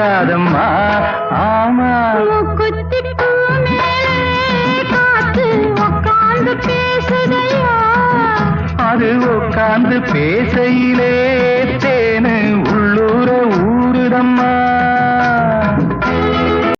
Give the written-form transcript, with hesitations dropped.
ஊராதம்மா. ஆமா காத்து உக்காந்து பேசுதையா, அது உட்கார்ந்து பேசையிலே தேனு உள்ளூர ஊருதம்மா.